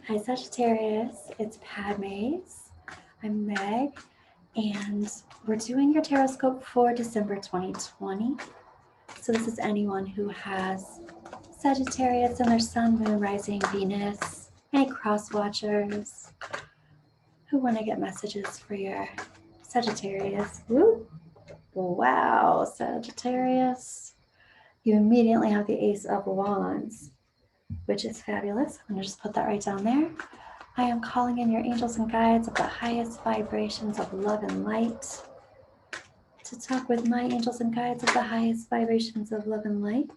Hi Sagittarius, it's Padmes. I'm Meg, and we're doing your Tarotscope for December 2020. So this is anyone who has Sagittarius and their Sun, Moon, Rising, Venus, any cross watchers who want to get messages for your Sagittarius. Woo! Wow, Sagittarius. You immediately have the Ace of Wands, which is fabulous. I'm going to just put that right down there. I am calling in your angels and guides of the highest vibrations of love and light to talk with my angels and guides of the highest vibrations of love and light,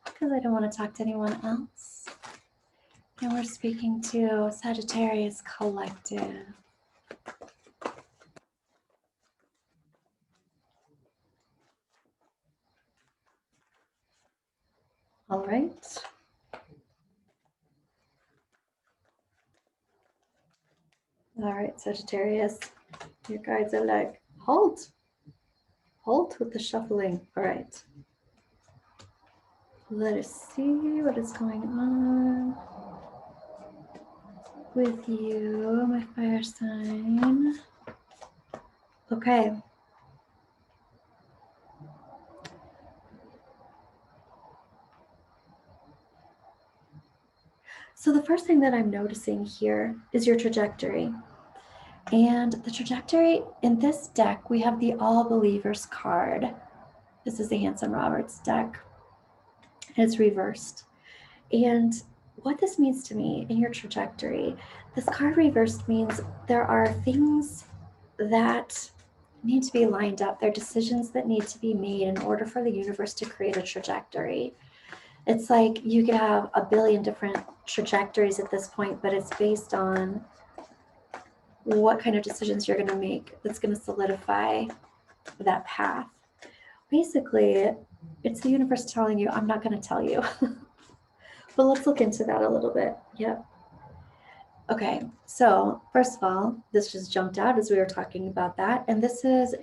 because I don't want to talk to anyone else. And we're speaking to Sagittarius Collective. All right. All right, Sagittarius. Your guides are like, halt. Halt with the shuffling. All right. Let us see what is going on with you, my fire sign. Okay. So the first thing that I'm noticing here is your trajectory. And the trajectory in this deck, we have the All Believers card. This is the Hanson Roberts deck. And it's reversed. And what this means to me in your trajectory, this card reversed means there are things that need to be lined up. There are decisions that need to be made in order for the universe to create a trajectory. It's like you could have a billion different trajectories at this point, but it's based on what kind of decisions you're going to make that's going to solidify that path. Basically, it's the universe telling you, I'm not going to tell you. But let's look into that a little bit. Yep. Okay, so first of all, this just jumped out as we were talking about that. And this is,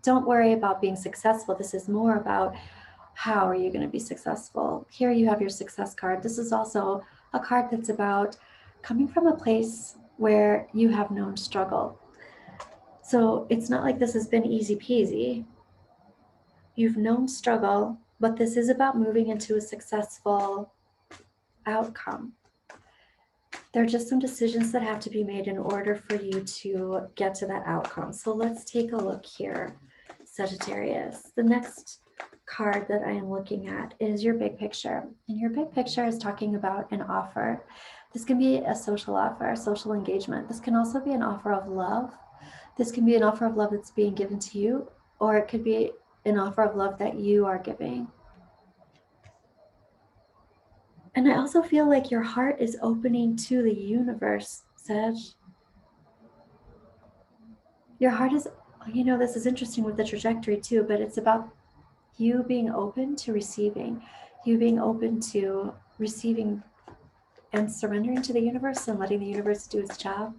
don't worry about being successful. This is more about how are you going to be successful. Here you have your success card. This is also a card that's about coming from a place where you have known struggle. So it's not like this has been easy peasy. You've known struggle, but this is about moving into a successful outcome. There are just some decisions that have to be made in order for you to get to that outcome. So let's take a look here, Sagittarius. The next card that I am looking at is your big picture. And your big picture is talking about an offer. This can be a social offer, a social engagement. This can also be an offer of love. This can be an offer of love that's being given to you, or it could be an offer of love that you are giving. And I also feel like your heart is opening to the universe, Sag. Your heart is, this is interesting with the trajectory too, but it's about you being open to receiving, you being open to receiving and surrendering to the universe and letting the universe do its job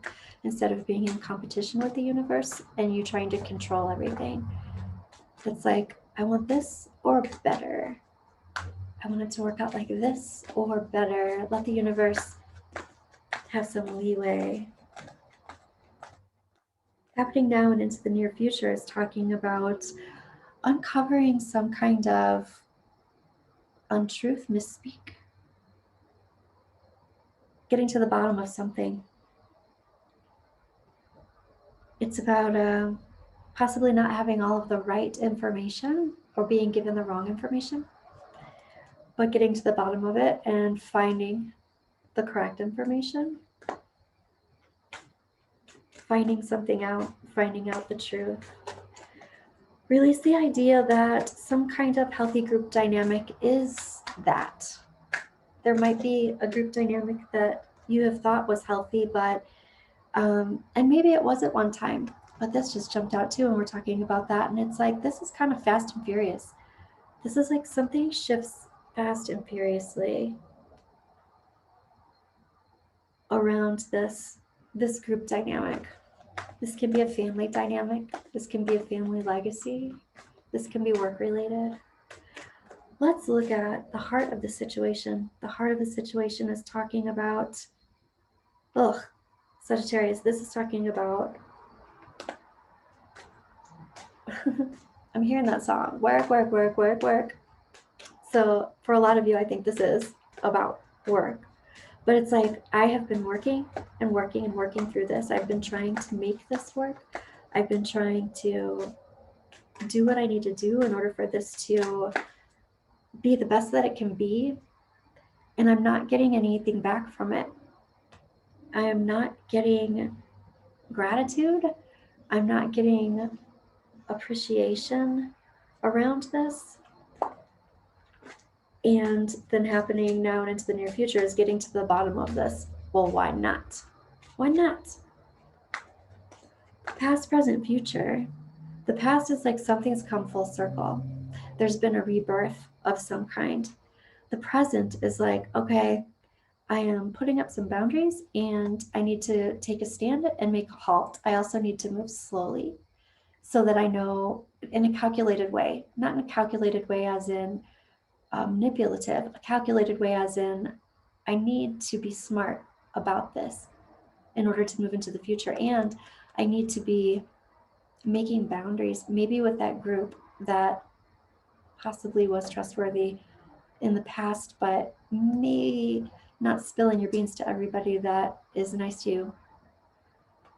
instead of being in competition with the universe and you trying to control everything. It's like, I want this or better. I want it to work out like this or better. Let the universe have some leeway. Happening now and into the near future is talking about uncovering some kind of untruth, misspeak, getting to the bottom of something. It's about possibly not having all of the right information or being given the wrong information, but getting to the bottom of it and finding the correct information, finding something out, finding out the truth. Release the idea that some kind of healthy group dynamic is that. There might be a group dynamic that you have thought was healthy, but and maybe it was at one time, but this just jumped out too, and we're talking about that, and it's like, this is kind of fast and furious. This is like something shifts fast and furiously around this group dynamic. This can be a family dynamic. This can be a family legacy. This can be work related. Let's look at the heart of the situation. The heart of the situation is talking about Ugh, Sagittarius, this is talking about, I'm hearing that song, work, work, work, work, work. So for a lot of you, I think this is about work. But it's like, I have been working and working and working through this. I've been trying to make this work. I've been trying to do what I need to do in order for this to be the best that it can be. And I'm not getting anything back from it. I am not getting gratitude. I'm not getting appreciation around this. And then happening now and into the near future is getting to the bottom of this. Well, why not? Why not? Past, present, future. The past is like something's come full circle. There's been a rebirth of some kind. The present is like, okay, I am putting up some boundaries and I need to take a stand and make a halt. I also need to move slowly so that I know in a calculated way, not in a calculated way as in manipulative, a calculated way as in I need to be smart about this in order to move into the future. And I need to be making boundaries, maybe with that group that possibly was trustworthy in the past, but maybe not spilling your beans to everybody that is nice to you.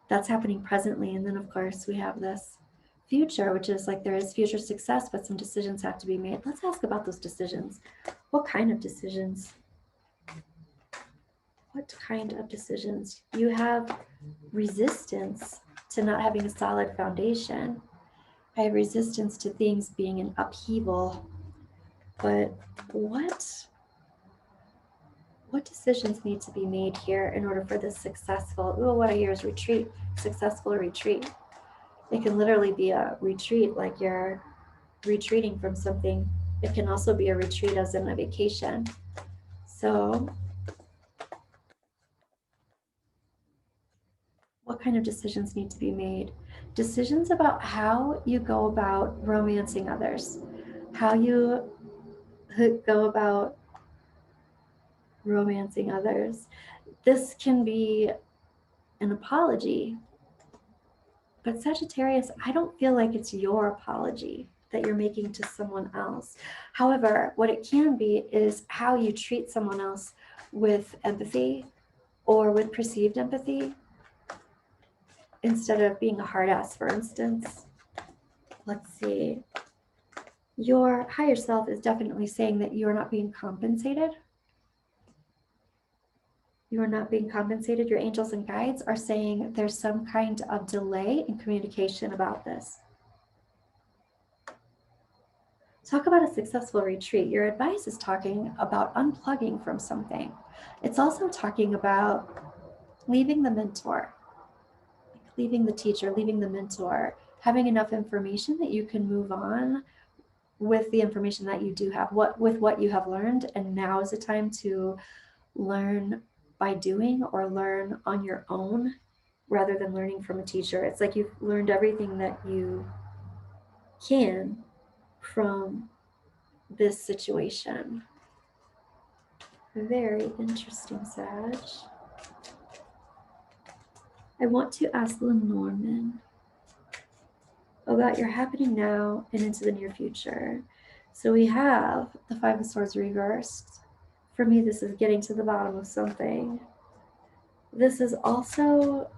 That's happening presently. And then, of course, we have this future, which is like there is future success, but some decisions have to be made. Let's ask about those decisions. What kind of decisions? What kind of decisions? You have resistance to not having a solid foundation. I have resistance to things being in upheaval. But what decisions need to be made here in order for this successful? Oh, what I hear is retreat, successful retreat. It can literally be a retreat, like you're retreating from something. It can also be a retreat as in a vacation. So what kind of decisions need to be made? Decisions about how you go about romancing others, how you go about romancing others. This can be an apology, but Sagittarius, I don't feel like it's your apology that you're making to someone else. However, what it can be is how you treat someone else with empathy or with perceived empathy instead of being a hard ass, for instance. Let's see. Your higher self is definitely saying that you are not being compensated. You are not being compensated. Your angels and guides are saying there's some kind of delay in communication about this. Talk about a successful retreat. Your advice is talking about unplugging from something. It's also talking about leaving the mentor, like leaving the teacher, leaving the mentor, having enough information that you can move on with the information that you do have, with what you have learned. And now is the time to learn by doing or learn on your own rather than learning from a teacher. It's like you've learned everything that you can from this situation. Very interesting, Sag. I want to ask Lenormand about your happening now and into the near future. So we have the Five of Swords reversed. For me, this is getting to the bottom of something. This is also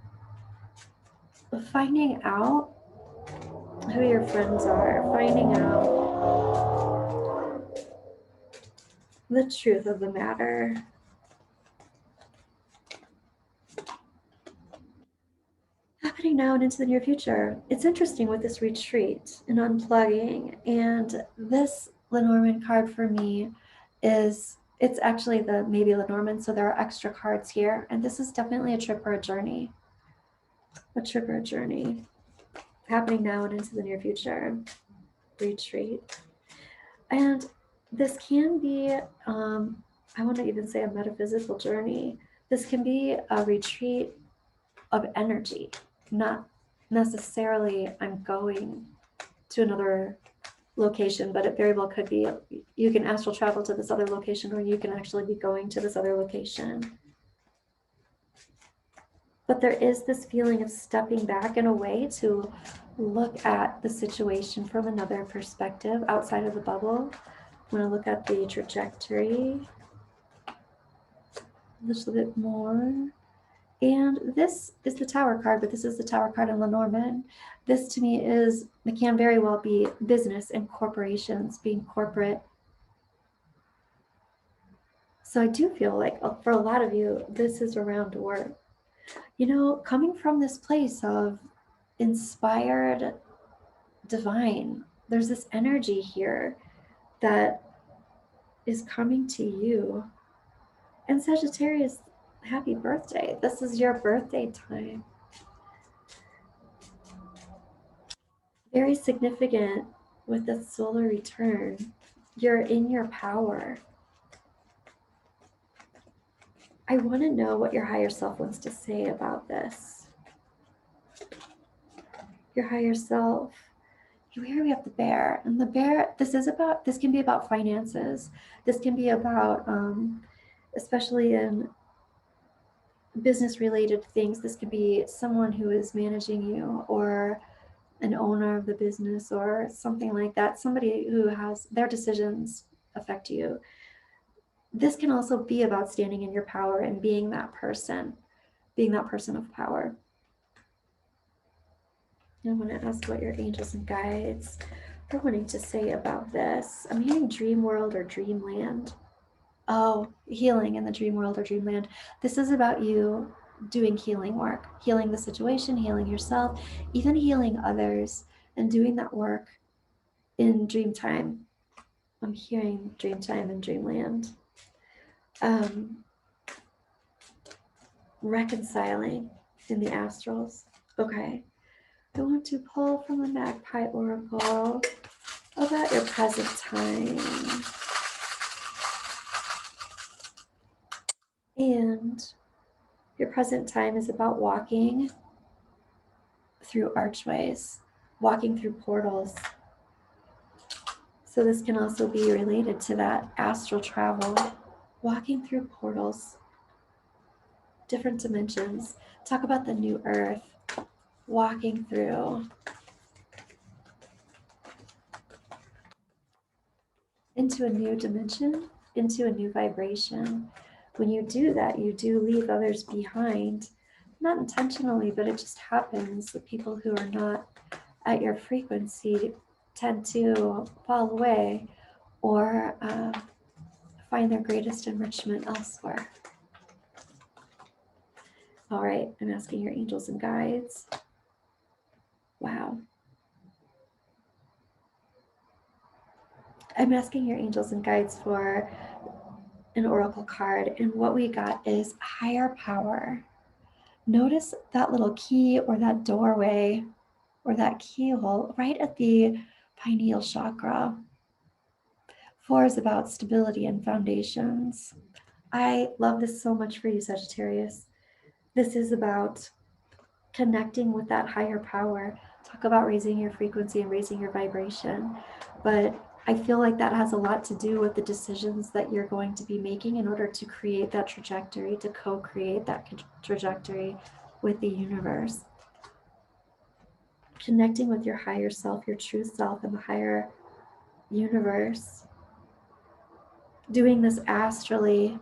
finding out who your friends are, finding out the truth of the matter. Happening now and into the near future. It's interesting with this retreat and unplugging. And this Lenormand card for me is, it's actually the maybe Lenormand, so there are extra cards here. And this is definitely a trip or a journey. A trip or a journey. Happening now and into the near future. Retreat. And this can be, I want to even say a metaphysical journey. This can be a retreat of energy, not necessarily I'm going to another location, but it very well could be you can astral travel to this other location, or you can actually be going to this other location. But there is this feeling of stepping back in a way to look at the situation from another perspective outside of the bubble. I'm going to look at the trajectory a little bit more. And this is the Tower card, but this is the Tower card in Lenormand. This to me it can very well be business and corporations, being corporate. So I do feel like for a lot of you, this is around work. You know, coming from this place of inspired divine, there's this energy here that is coming to you. And Sagittarius, happy birthday. This is your birthday time. Very significant with the solar return. You're in your power. I want to know what your higher self wants to say about this. Your higher self. Here we have the bear. And the bear, this can be about finances. This can be about, especially in business related things, this could be someone who is managing you or an owner of the business or something like that. Somebody who has their decisions affect you. This can also be about standing in your power and being that person of power. I want to ask what your angels and guides are wanting to say about this. I'm hearing dream world or dreamland. Oh, healing in the dream world or dreamland. This is about you doing healing work, healing the situation, healing yourself, even healing others, and doing that work in dream time. I'm hearing dream time and dreamland. Reconciling in the astrals. Okay. I want to pull from the Magpie Oracle about your present time. And your present time is about walking through archways, walking through portals. So this can also be related to that astral travel, walking through portals, different dimensions. Talk about the new earth, walking through into a new dimension, into a new vibration. When you do that, you do leave others behind, not intentionally, but it just happens. The people who are not at your frequency tend to fall away or find their greatest enrichment elsewhere. All right, I'm asking your angels and guides. Wow. I'm asking your angels and guides for an oracle card, and what we got is higher power. Notice that little key or that doorway or that keyhole right at the pineal chakra. 4 is about stability and foundations. I love this so much for you, Sagittarius. This is about connecting with that higher power. Talk about raising your frequency and raising your vibration. But I feel like that has a lot to do with the decisions that you're going to be making in order to create that trajectory, to co-create that trajectory with the universe. Connecting with your higher self, your true self, and the higher universe. Doing this astrally,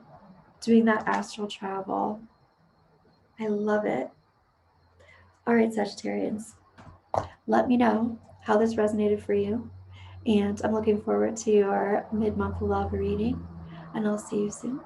doing that astral travel. I love it. All right, Sagittarians, let me know how this resonated for you. And I'm looking forward to your mid-month love reading, and I'll see you soon.